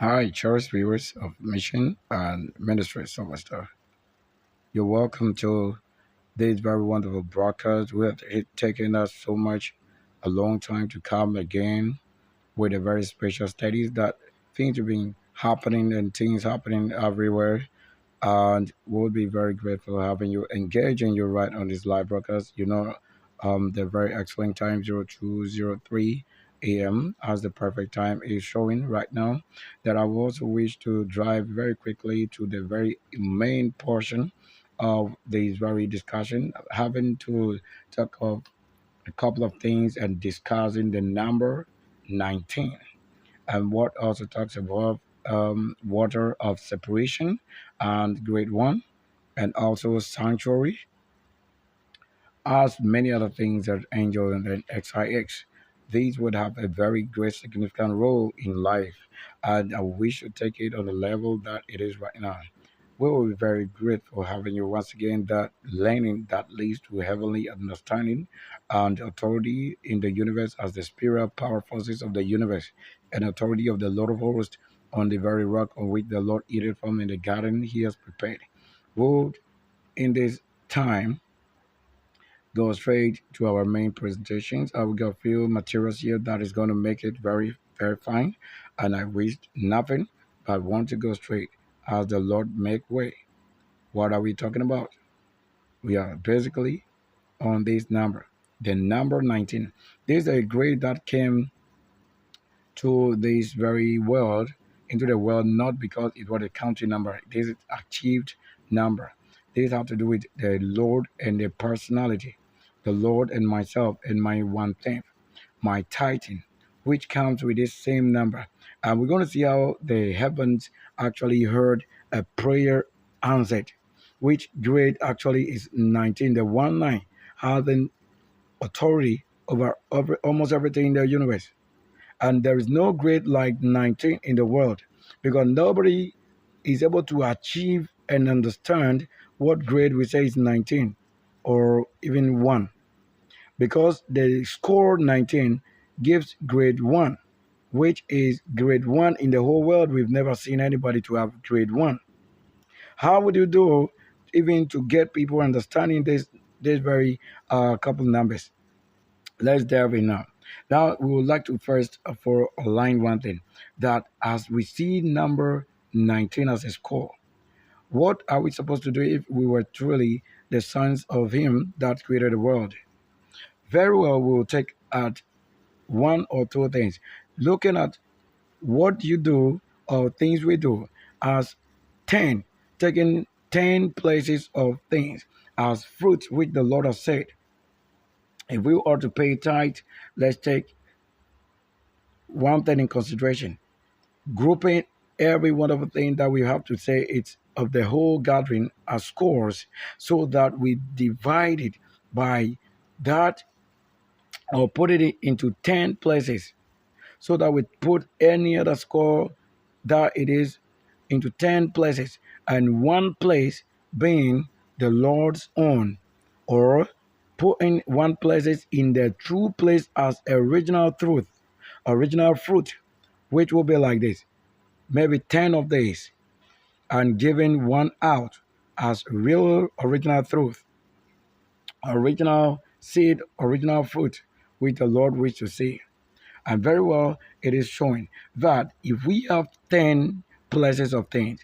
Hi, cherished viewers of Mission and Ministry Superstar. You're welcome to this very wonderful broadcast. We have taken us so much a long time to come again with a very special studies that things have been happening and things happening everywhere. And we'll be very grateful having you engaging you right on this live broadcast. The very excellent time 0203 a.m. as the perfect time is showing right now. That I will also wish to drive very quickly to the very main portion of this very discussion, having to talk of a couple of things and discussing the number 19 and what also talks about water of separation and grade one, and also sanctuary, as many other things that angel and then XIX. These would have a very great significant role in life, and we should take it on the level that it is right now. We will be very grateful having you once again. That learning that leads to heavenly understanding and authority in the universe as the spirit power forces of the universe and authority of the Lord of hosts on the very rock on which the Lord eat it from in the garden he has prepared. Would in this time go straight to our main presentations. I will got a few materials here that is going to make it very, very fine. And I wish nothing but want to go straight as the Lord make way. What are we talking about? We are basically on this number, the number 19. This is a grade that came to this very world, into the world, not because it was a country number. This is achieved number. This have to do with the Lord and the personality, the Lord and myself and my one thing, my tithing, which comes with this same number. And we're going to see how the heavens actually heard a prayer answered, which grade actually is 19, the 1 9, having authority over almost everything in the universe. And there is no grade like 19 in the world because nobody is able to achieve and understand what grade we say is 19 or even 1, because the score 19 gives grade 1, which is grade 1 in the whole world. We've never seen anybody to have grade 1. How would you do even to get people understanding this very couple numbers? Let's delve in now. Now, we would like to first for align one thing, that as we see number 19 as a score, what are we supposed to do if we were truly the sons of Him that created the world? Very well, we will take at one or two things, looking at what you do or things we do as 10, taking 10 places of things as fruits which the Lord has said. If we are to pay tithe, let's take one thing in consideration, grouping every wonderful thing that we have to say it's of the whole gathering as scores, so that we divide it by that or put it into 10 places, so that we put any other score that it is into 10 places, and one place being the Lord's own, or putting one places in the true place as original truth, original fruit, which will be like this, maybe 10 of these, and giving one out as real original truth, original seed, original fruit, which the Lord wishes to see. And very well, it is showing that if we have 10 places of things,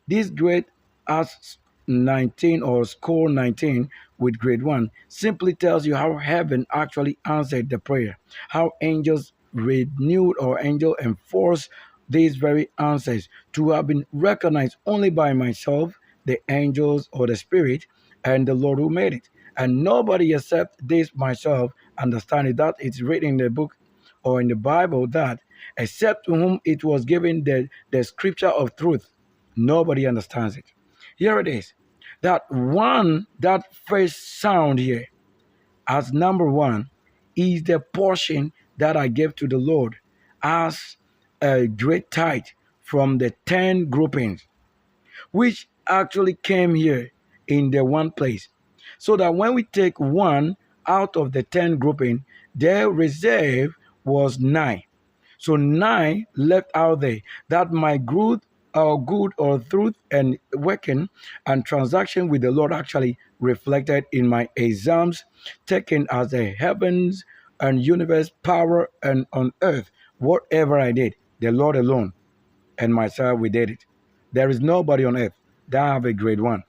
this grade as 19 or score 19 with grade 1 simply tells you how heaven actually answered the prayer, how angels renewed or angel enforced these very answers to have been recognized only by myself, the angels or the spirit, and the Lord who made it. And nobody except this myself understand it. That it's written in the book or in the Bible, that except to whom it was given the scripture of truth, nobody understands it. Here it is. That one, that first sound here as number 1 is the portion that I gave to the Lord as a great tithe from the 10 groupings, which actually came here in the one place. So that when we take one out of the 10 grouping, their reserve was 9. So 9 left out there that my good or truth and working and transaction with the Lord actually reflected in my exams taken as the heavens and universe power and on earth. Whatever I did, the Lord alone and myself, we did it. There is nobody on earth that have a grade 1.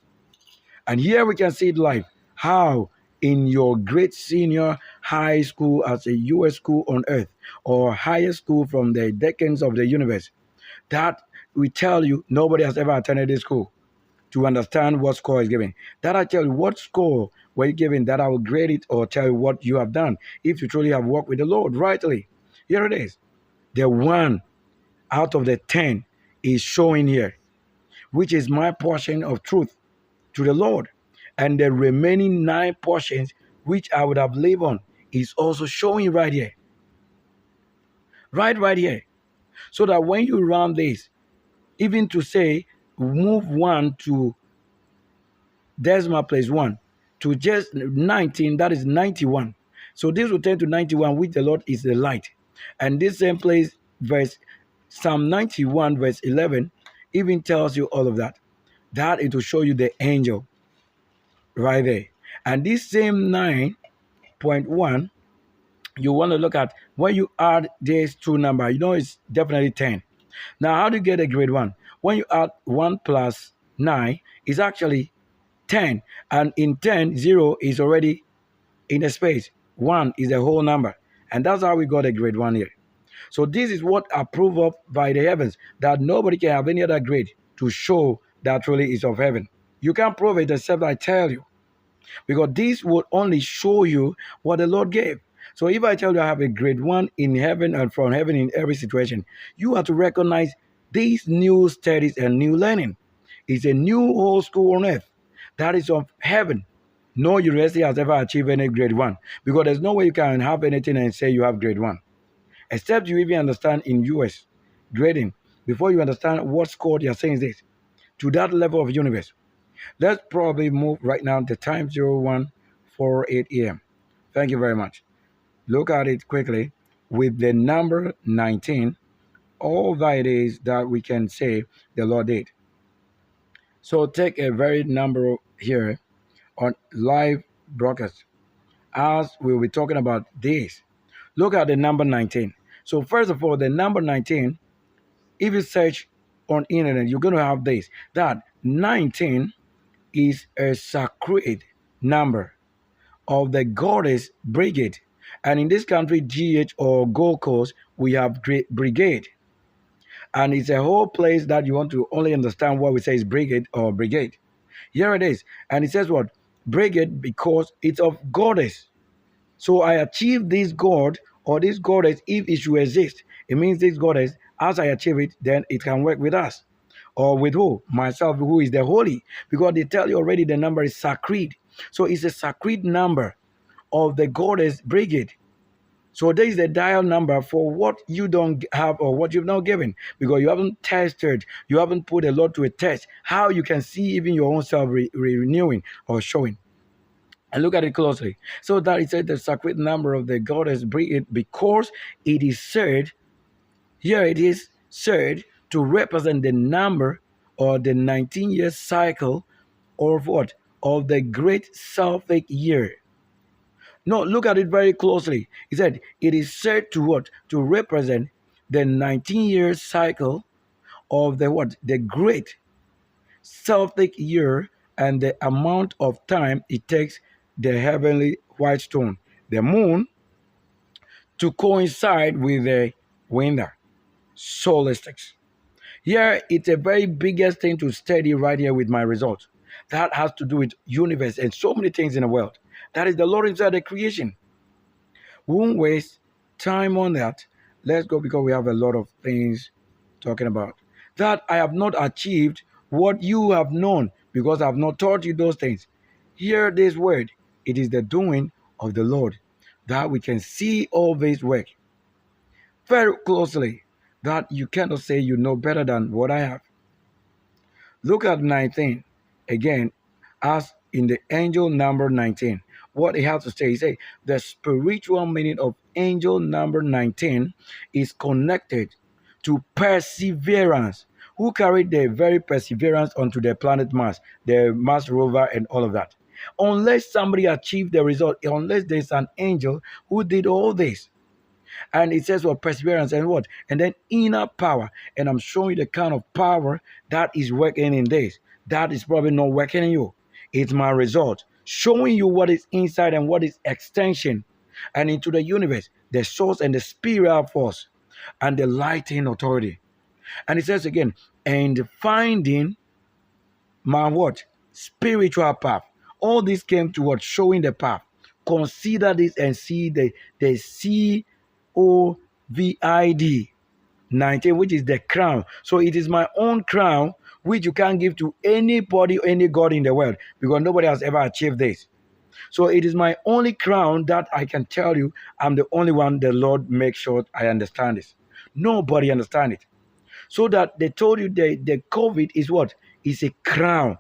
And here we can see it live. How in your great senior high school as a US school on earth or higher school from the decades of the universe, that we tell you nobody has ever attended this school to understand what score is given. That I tell you what score were you given, that I will grade it or tell you what you have done if you truly have walked with the Lord rightly. Here it is. The 1 out of the 10 is showing here, which is my portion of truth to the Lord. And the remaining 9 portions, which I would have lived on, is also showing right here. Right here. So that when you run this, even to say move 1 to decimal place 1 to just 19, that is 91. So this will turn to 91, which the Lord is the light. And this same place, verse Psalm 91, verse 11, even tells you all of that. That it will show you the angel right there. And this same 9.1, you want to look at when you add these two numbers, it's definitely 10. Now, how do you get a grade 1? When you add 1 plus 9, is actually 10. And in 10, 0 is already in a space. 1 is a whole number. And that's how we got a grade 1 here. So this is what approved of by the heavens, that nobody can have any other grade to show that truly is of heaven. You can't prove it except I tell you. Because this will only show you what the Lord gave. So if I tell you I have a grade 1 in heaven and from heaven in every situation, you have to recognize these new studies and new learning. It's a new whole school on earth that is of heaven. No university has ever achieved any grade 1, because there's no way you can have anything and say you have grade 1. Except you even understand in US grading, before you understand what score they are saying is this, to that level of universe. Let's probably move right now to time 0148 a.m. Thank you very much. Look at it quickly with the number 19, all that it is that we can say the Lord did. So take a very number here on live broadcast as we'll be talking about this. Look at the number 19. So first of all, the number 19, if you search on internet, you're going to have this, that 19 is a sacred number of the goddess brigade. And in this country, GH or Gold Coast, we have brigade. And it's a whole place that you want to only understand what we say is brigade or brigade. Here it is. And it says what? Brigade, because it's of goddess. So I achieve this god or this goddess if it should exist. It means this goddess, as I achieve it, then it can work with us. Or with who? Myself, who is the holy. Because they tell you already the number is sacred. So it's a sacred number of the goddess brigade. So there is the dial number for what you don't have or what you've not given, because you haven't tested, you haven't put a lot to a test, how you can see even your own self renewing or showing. And look at it closely. So that is the sacred number of the goddess brigade, because it is said, here it is said to represent the number or the 19-year cycle of what? Of the great Celtic year. No, look at it very closely. He said it is said to what? To represent the 19-year cycle of the what? The great Celtic year, and the amount of time it takes the heavenly white stone, the moon, to coincide with the winter solstice. Here, it's a very biggest thing to study right here with my results. That has to do with universe and so many things in the world. That is the Lord inside the creation. We won't waste time on that. Let's go, because we have a lot of things talking about. That I have not achieved what you have known, because I have not taught you those things. Hear this word. It is the doing of the Lord, that we can see all this work very closely, that you cannot say you know better than what I have. Look at 19 again, as in the angel number 19. What he has to say, he say the spiritual meaning of angel number 19 is connected to perseverance. Who carried the very perseverance onto the planet Mars, the Mars rover, and all of that? Unless somebody achieved the result, unless there's an angel who did all this. And it says, well, perseverance and what? And then inner power. And I'm showing you the kind of power that is working in this. That is probably not working in you. It's my result. Showing you what is inside and what is extension and into the universe, the source and the spiritual force and the lighting authority. And it says again, and finding my what? Spiritual path. All this came to what? Showing the path. Consider this and see the COVID 19, which is the crown. So it is my own crown, which you can't give to anybody, any God in the world, because nobody has ever achieved this. So it is my only crown that I can tell you I'm the only one. The Lord makes sure I understand this. Nobody understands it. So that they told you the COVID is what? It's a crown.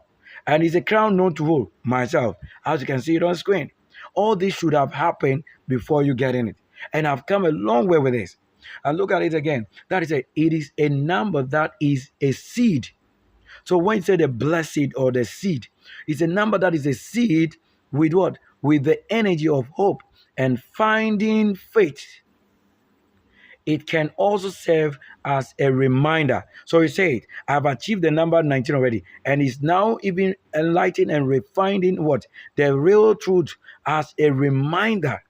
And it's a crown known to who? Myself. As you can see it on screen. All this should have happened before you get in it. And I've come a long way with this. And look at it again. It is a number that is a seed. So when you say the blessed or the seed, it's a number that is a seed with what? With the energy of hope and finding faith. It can also serve as a reminder. So you say, I've achieved the number 19 already, and it's now even enlightening and refining what? The real truth as a reminder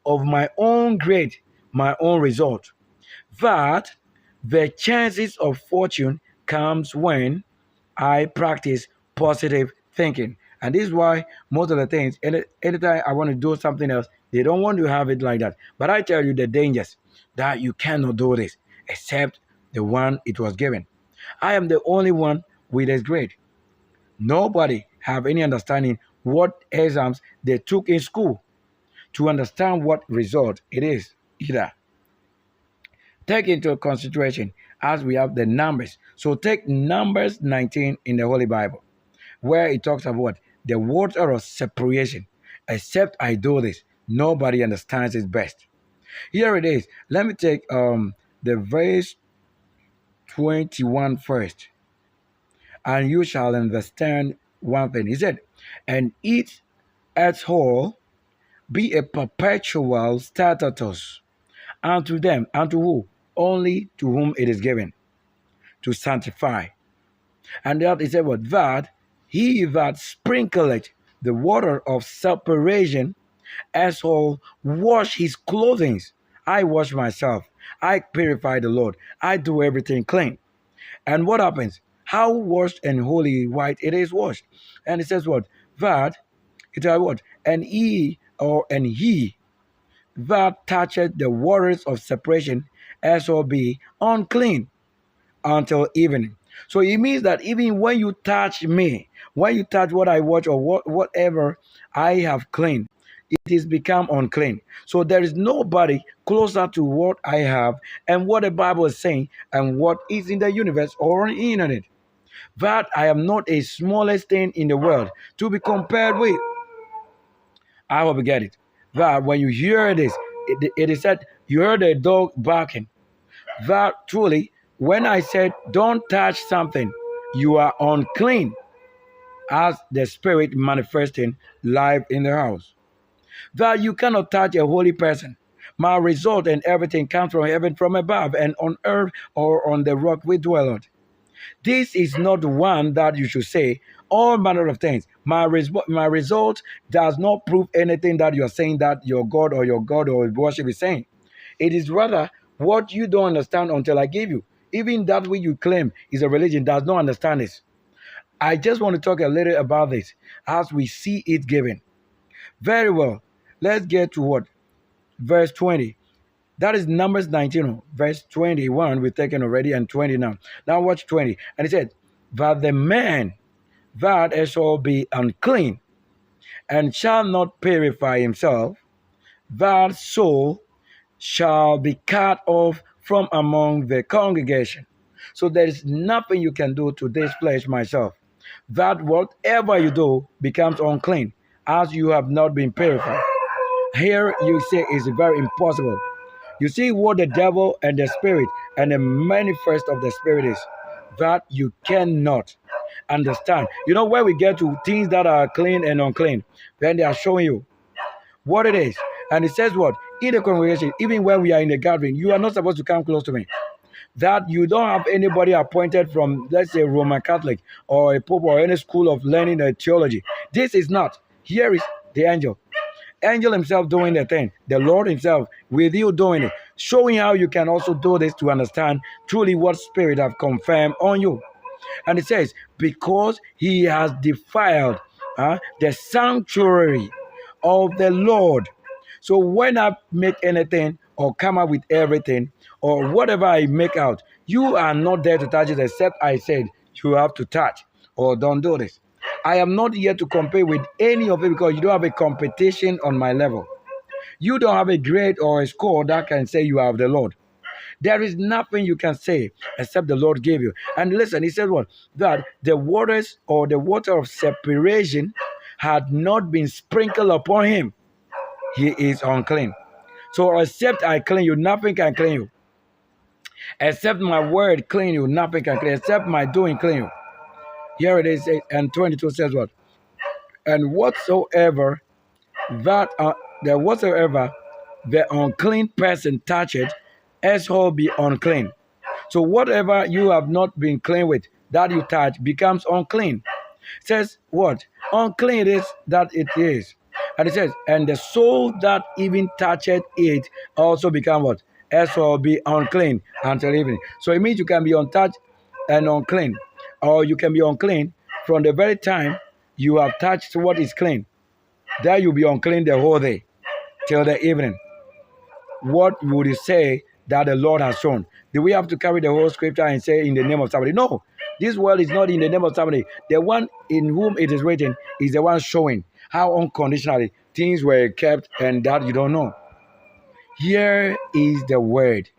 of my own grade, my own result. That the chances of fortune comes when I practice positive thinking. And this is why most of the things, anytime I want to do something else, they don't want to have it like that. But I tell you the dangers that you cannot do this except the one it was given. I am the only one with this grade. Nobody have any understanding what exams they took in school to understand what result it is either. Take into consideration as we have the numbers. So take Numbers 19 in the Holy Bible, where it talks about the water of separation. Except I do this, nobody understands it best. Here it is. Let me take the verse 21 first. And you shall understand one thing. He said, and eat at whole be a perpetual status unto them, unto who? Only to whom it is given, to sanctify. And that is about that he that sprinkleth the water of separation as all wash his clothing. I wash myself. I purify the Lord. I do everything clean. And what happens? How washed and holy white it is washed. And it says what? That it is what? And he that toucheth the waters of separation as shall be unclean until evening. So it means that even when you touch me, when you touch what I watch or whatever I have cleaned, it is become unclean. So there is nobody closer to what I have and what the Bible is saying and what is in the universe or on the internet. That I am not a smallest thing in the world to be compared with. I hope you get it. That when you hear this, it is said you heard a dog barking. That truly, when I said don't touch something, you are unclean as the spirit manifesting live in the house. That you cannot touch a holy person. My result and everything comes from heaven from above, and on earth or on the rock we dwell on. This is not one that you should say all manner of things. My result does not prove anything that you are saying that your God or worship is saying. It is rather what you don't understand until I give you. Even that which you claim is a religion does not understand this. I just want to talk a little about this as we see it given. Very well. Let's get to what? Verse 20. That is Numbers 19, verse 21. We've taken already and 20 now. Now watch 20. And it said, that the man that shall be unclean and shall not purify himself, that soul shall be cut off from among the congregation. So there is nothing you can do to this flesh myself. That whatever you do becomes unclean as you have not been purified. Here you say it's very impossible. You see what the devil and the spirit and the manifest of the spirit is, that you cannot understand. You know, where we get to things that are clean and unclean, then they are showing you what it is. And it says what? In the congregation, even when we are in the gathering, you are not supposed to come close to me. That you don't have anybody appointed from, let's say, Roman Catholic or a Pope or any school of learning or theology. This is not. Here is the angel. Angel himself doing the thing. The Lord himself with you doing it. Showing how you can also do this to understand truly what spirit have confirmed on you. And it says, because he has defiled the sanctuary of the Lord. So when I make anything or come up with everything or whatever I make out, you are not there to touch it except I said you have to touch or don't do this. I am not here to compare with any of it because you don't have a competition on my level. You don't have a grade or a score that can say you have the Lord. There is nothing you can say except the Lord gave you. And listen, he said what? That the waters or the water of separation had not been sprinkled upon him. He is unclean. So except I clean you, nothing can clean you. Except my word clean you, nothing can clean you. Except my doing clean you. Here it is, and 22 says what? And whatsoever the unclean person toucheth, as shall be unclean. So whatever you have not been clean with, that you touch becomes unclean. It says what? Unclean it is that it is. And it says, and the soul that even toucheth it also become what? As shall be unclean until evening. So it means you can be untouched and unclean. Or you can be unclean from the very time you have touched what is clean. There you'll be unclean the whole day till the evening. What would you say that the Lord has shown? Do we have to carry the whole scripture and say in the name of somebody? No. This world is not in the name of somebody. The one in whom it is written is the one showing how unconditionally things were kept and that you don't know. Here is the word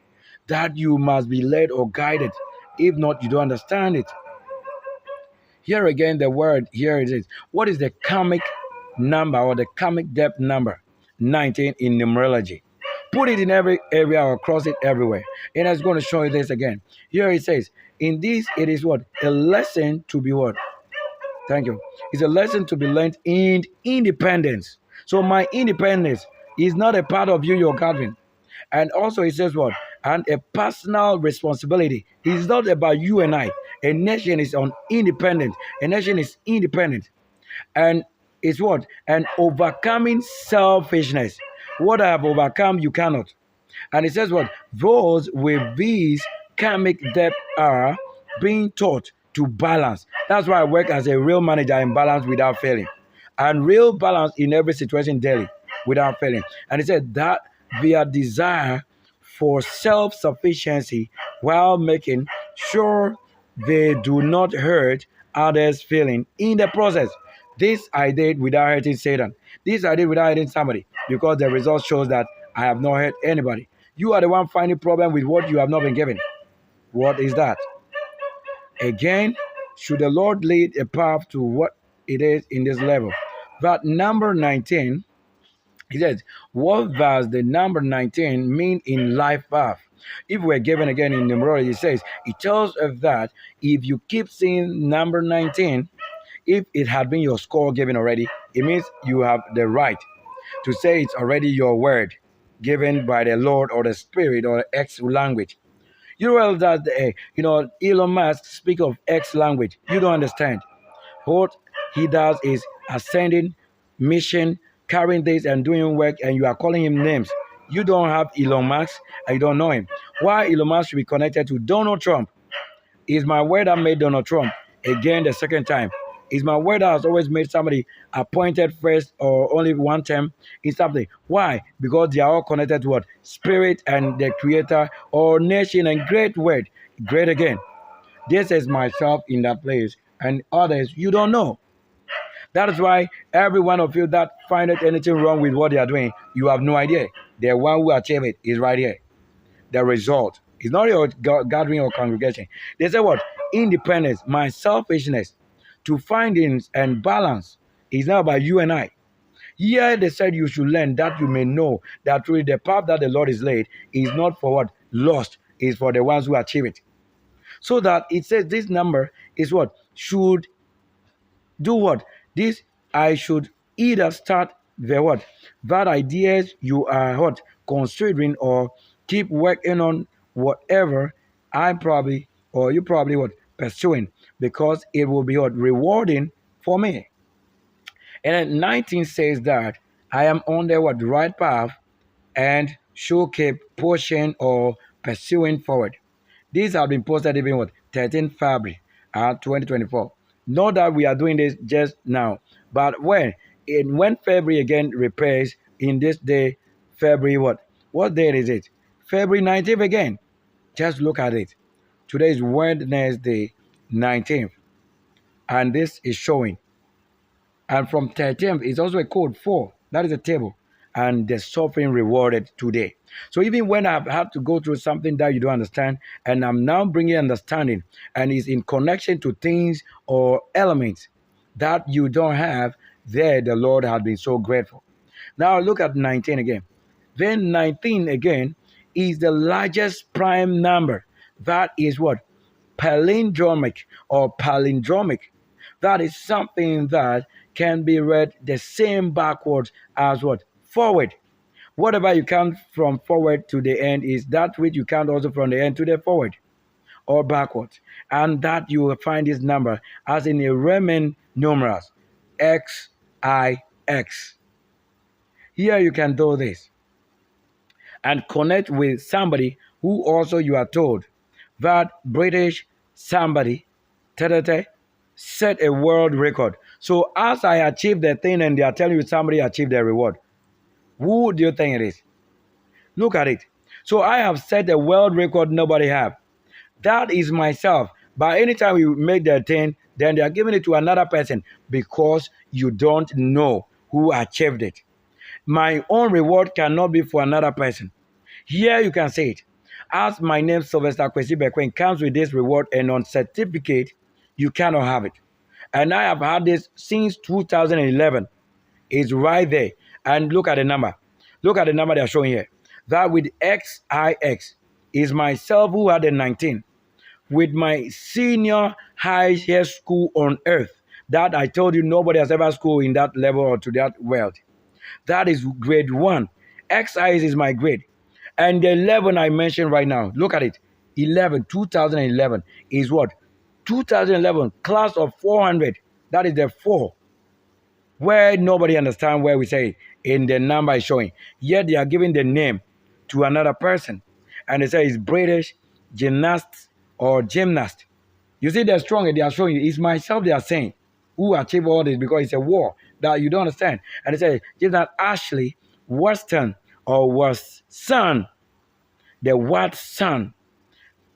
that you must be led or guided. If not, you don't understand it. Here again, the word, here it is. What is the karmic number or the karmic depth number? 19 in numerology. Put it in every area or cross it everywhere. And it's going to show you this again. Here it says, in this, it is what? A lesson to be what? Thank you. It's a lesson to be learned in independence. So my independence is not a part of you, your gathering. And also it says what? And a personal responsibility. It's not about you and I. A nation is on independent. A nation is independent. And it's what? And overcoming selfishness. What I have overcome, you cannot. And it says what? Those with these karmic depth are being taught to balance. That's why I work as a real manager in balance without failing. And real balance in every situation daily without failing. And it said that their desire for self-sufficiency while making sure they do not hurt others' feeling in the process. This I did without hurting Satan. This I did without hurting somebody because the result shows that I have not hurt anybody. You are the one finding problem with what you have not been given. What is that? Again, should the Lord lead a path to what it is in this level? That number 19, he says, what does the number 19 mean in life path? If we're given again in numerology, it says, it tells us that if you keep seeing number 19, if it had been your score given already, it means you have the right to say it's already your word given by the Lord or the Spirit or X language. You know that Elon Musk speak of X language. You don't understand. What he does is ascending, mission, carrying this and doing work, and you are calling him names. You don't have Elon Musk and you don't know him. Why Elon Musk should be connected to Donald Trump? Is my word that made Donald Trump again the second time? Is my word that has always made somebody appointed first or only one term in something? Why? Because they are all connected to what? Spirit and the creator or nation and great word. Great again. This is myself in that place and others you don't know. That is why every one of you that find anything wrong with what they are doing, you have no idea. The one who achieved it is right here. The result is not your gathering or congregation. They say what? Independence, my selfishness, to findings and balance is not about you and I. Here they said you should learn that you may know that really the path that the Lord is laid is not for what? Lost, is for the ones who achieve it. So that it says this number is what? Should do what? This I should either start the what? That ideas you are what? Considering or keep working on whatever I probably or you probably what? Pursuing because it will be what? Rewarding for me. And then 19 says that I am on the what? Right path and should keep pushing or pursuing forward. These have been posted even what 13th February 2024. Not that we are doing this just now, but when February again repairs in this day, February what day is it? February 19th again. Just look at it. Today is Wednesday 19th, and this is showing. And from 13th is also a code 4. That is a table. And the suffering rewarded today. So even when I've had to go through something that you don't understand, and I'm now bringing understanding, and it's in connection to things or elements that you don't have, there the Lord has been so grateful. Now look at 19 again. Then 19 again is the largest prime number. That is what? Palindromic or palindromic. That is something that can be read the same backwards as what? Forward. Whatever you count from forward to the end is that which you count also from the end to the forward or backwards. And that you will find this number as in a Roman numerals, XIX. Here you can do this and connect with somebody who also you are told that British somebody set a world record. So as I achieve the thing and they are telling you somebody achieved the reward, who do you think it is? Look at it. So I have set a world record nobody have. That is myself. But anytime you make the thing, then they are giving it to another person because you don't know who achieved it. My own reward cannot be for another person. Here you can say it. As my name Sylvester Kwesi Bequin comes with this reward and on certificate, you cannot have it. And I have had this since 2011. It's right there. And look at the number. Look at the number they are showing here. That with XIX is myself who had a 19. With my senior high school on earth, that I told you nobody has ever schooled in that level or to that world. That is grade 1. XI is my grade. And the 11 I mentioned right now, look at it. 2011 is what? 2011, class of 400. That is the 4. Where nobody understands where we say in the number is showing. Yet they are giving the name to another person. And they say it's British gymnast or gymnast. You see, they're strong and they are showing you. It's myself they are saying who achieved all this because it's a war that you don't understand. And they say, gymnast Ashley Weston or was son. The what son?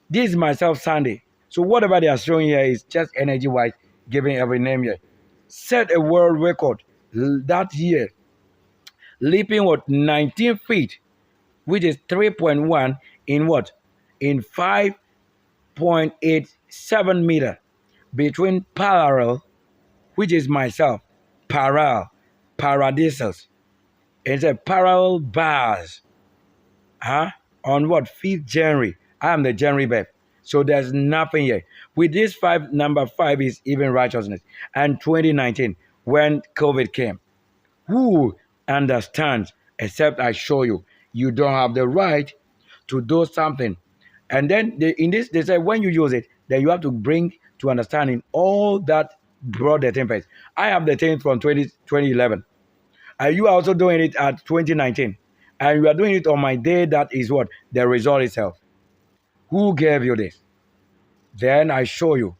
This is myself Sunday. So whatever they are showing here is just energy-wise giving every name here. Set a world record that year, leaping what 19 feet, which is 3.1 in what? In 5.87 meter between parallel, which is myself, paradisos. It's a parallel bars. On what? 5th January. I am the January birth. So there's nothing here. With this number 5 is even righteousness. And 2019, when COVID came, who understands except I show you? You don't have the right to do something. And then they say when you use it, then you have to bring to understanding all that brought the thing first. I have the thing from 2011. And you are also doing it at 2019. And you are doing it on my day that is what? The result itself. Who gave you this? Then I show you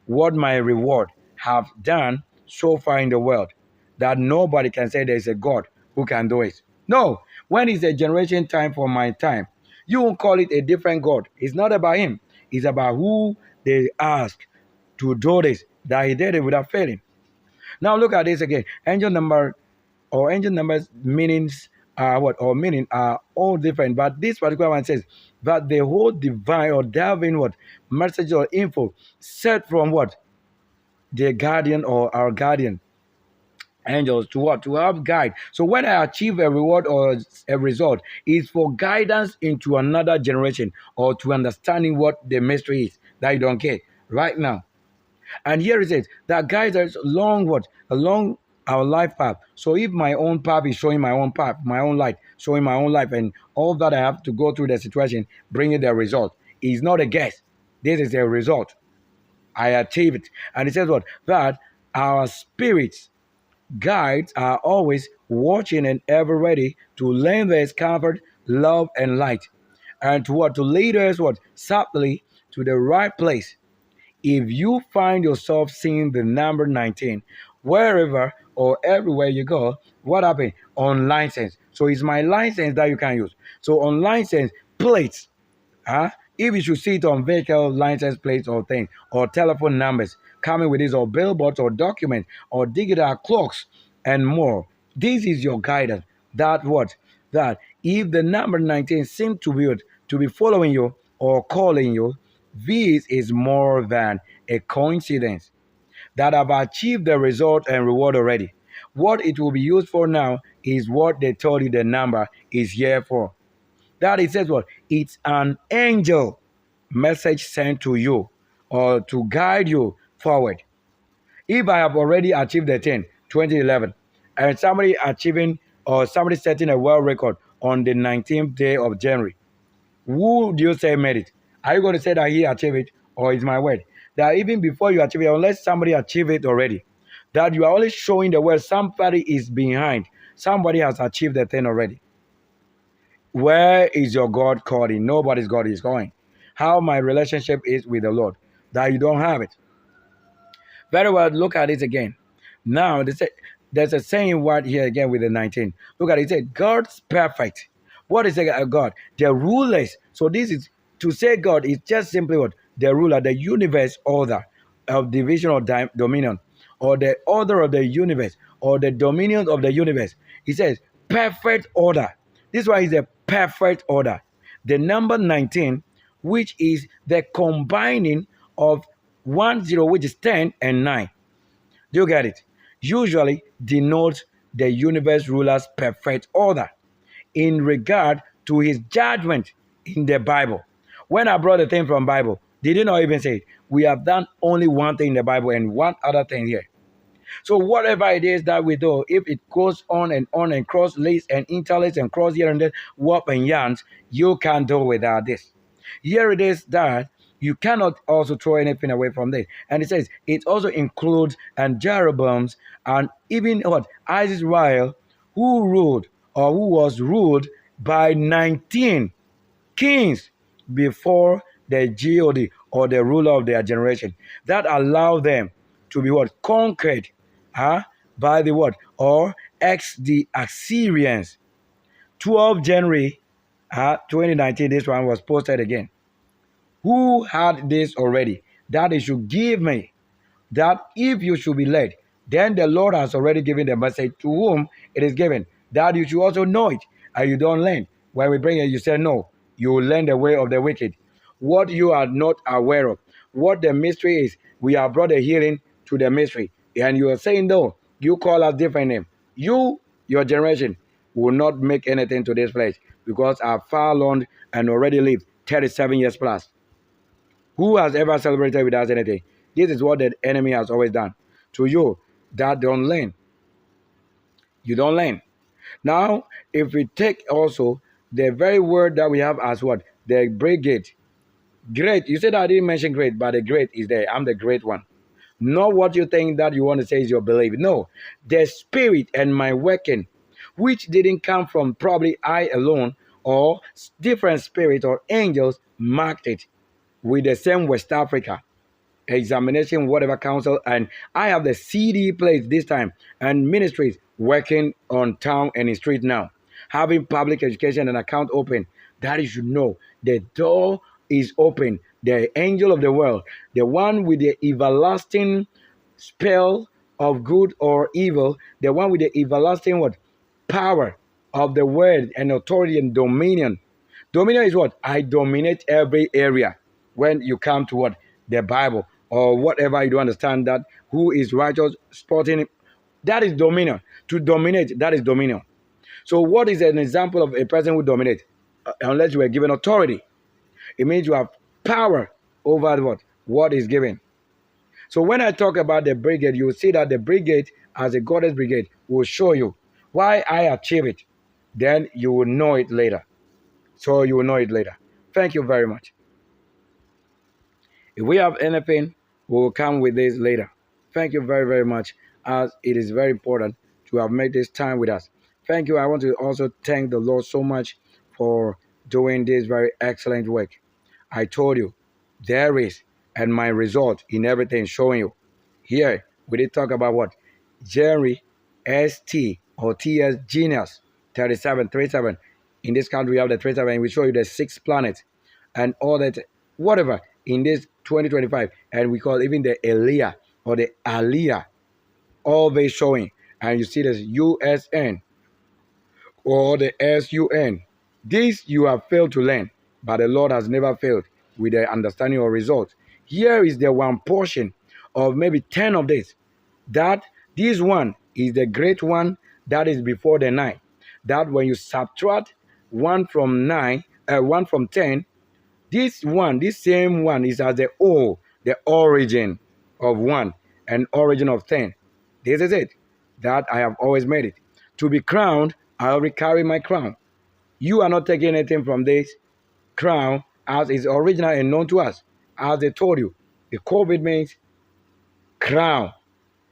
what my reward have done so far in the world that nobody can say there is a God who can do it. No, when it's a generation time for my time, you won't call it a different God. It's not about him. It's about who they ask to do this, that he did it without failing. Now look at this again. Angel number or angel numbers meanings are what or meaning are all different. But this particular one says that the whole divine or delving what message or info set from what? The guardian or our guardian. Angels to what? To help guide. So when I achieve a reward or a result, it's for guidance into another generation or to understanding what the mystery is that you don't get right now. And here it says that guides us along what? Along our life path. So if my own path is showing my own path, my own light, showing my own life, and all that I have to go through the situation, bringing the result, is not a guess. This is a result. I achieve it. And it says what? That our spirits guides are always watching and ever ready to lend us comfort, love, and light. And to what? To lead us what? Subtly to the right place. If you find yourself seeing the number 19 wherever or everywhere you go, what happened? On license. So it's my license that you can use. So on license plates, huh? If you should see it on vehicle license plates or things or telephone numbers coming with this or billboards or documents or digital clocks and more, this is your guidance. That what? That if the number 19 seems to be following you or calling you, this is more than a coincidence that have achieved the result and reward already. What it will be used for now is what they told you the number is here for. That it says what? It's an angel message sent to you or to guide you forward. If I have already achieved the 10, 2011, and somebody achieving or somebody setting a world record on the 19th day of January, who do you say made it? Are you going to say that he achieved it or is my word? That even before you achieve it, unless somebody achieved it already, that you are only showing the world somebody is behind. Somebody has achieved the thing already. Where is your God calling? Nobody's God is going. How my relationship is with the Lord, that you don't have it. Very well, look at it again. Now, there's a saying word here again with the 19. Look at it. It says, God's perfect. What is a God? The rulers. So this is, to say God is just simply what? The ruler, the universe order of division or dominion, or the order of the universe, or the dominion of the universe. He says, perfect order. This one is a perfect order. The number 19, which is the combining of 10, which is 10, and 9. Do you get it? Usually denotes the universe ruler's perfect order in regard to his judgment in the Bible. When I brought the thing from Bible, did you not even say it? We have done only one thing in the Bible and one other thing here. So whatever it is that we do, if it goes on and cross lays and interlace and cross here and there, warp and yarns, you can't do without this. Here it is that you cannot also throw anything away from this. And it says it also includes and Jeroboam's and even what Israel, who ruled or who was ruled by 19 kings before the God or the ruler of their generation. That allowed them to be what? Conquered by the what? Or the Assyrians. 12 January 2019, this one was posted again. Who had this already? That it should give me, that if you should be led, then the Lord has already given the message to whom it is given, that you should also know it, and you don't learn. When we bring it, you say no, you will learn the way of the wicked. What you are not aware of, what the mystery is, we have brought a healing to the mystery, and you are saying no, you call us different name. You, your generation, will not make anything to this place because I have far long and already lived 37 years plus. Who has ever celebrated with us anything? This is what the enemy has always done. To you that don't learn. You don't learn. Now, if we take also the very word that we have as what? The brigade. Great. You said I didn't mention great, but the great is there. I'm the great one. Not what you think that you want to say is your belief. No. The spirit and my working, which didn't come from probably I alone or different spirits or angels, marked it with the same West Africa examination, whatever council, and I have the CD place this time and ministries working on town and in street now, having public education and account open. That you should know the door is open. The angel of the world, the one with the everlasting spell of good or evil, the one with the everlasting what? Power of the word and authority and dominion. Dominion is what? I dominate every area. When you come to what? The Bible or whatever you don't understand, that who is righteous, sporting That is dominion. To dominate, that is dominion. So what is an example of a person who dominates? Unless you were given authority. It means you have power over what? What is given. So when I talk about the brigade, you will see that the brigade as a goddess brigade will show you why I achieve it. Then you will know it later. So you will know it later. Thank you very much. If we have anything, we will come with this later. Thank you very, very much, as it is very important to have made this time with us. Thank you. I want to also thank the Lord so much for doing this very excellent work. I told you, there is, and my result in everything showing you. Here, we did talk about what? Jerry ST or TS Genius 3737. In this country, we have the 37, and we show you the 6 planets and all that, whatever, in this 2025. And we call even the Elia or the Aliyah, all they showing. And you see this USN or the SUN. This you have failed to learn, but the Lord has never failed with the understanding or results. Here is the one portion of maybe 10 of this. That this one is the great one that is before the 9. That when you subtract 1 from 9, 1 from 10, this one, this same one is as the O, the origin of 1 and origin of 10. This is it. That I have always made it. To be crowned, I already carry my crown. You are not taking anything from this crown as is original and known to us. As they told you, the COVID means crown.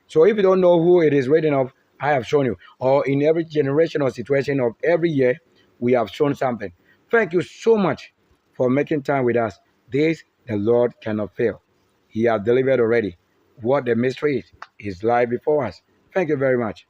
So if you don't know who it is written of, I have shown you. Or in every generation or situation of every year, we have shown something. Thank you so much for making time with us. This, the Lord cannot fail. He has delivered already. What the mystery is live before us. Thank you very much.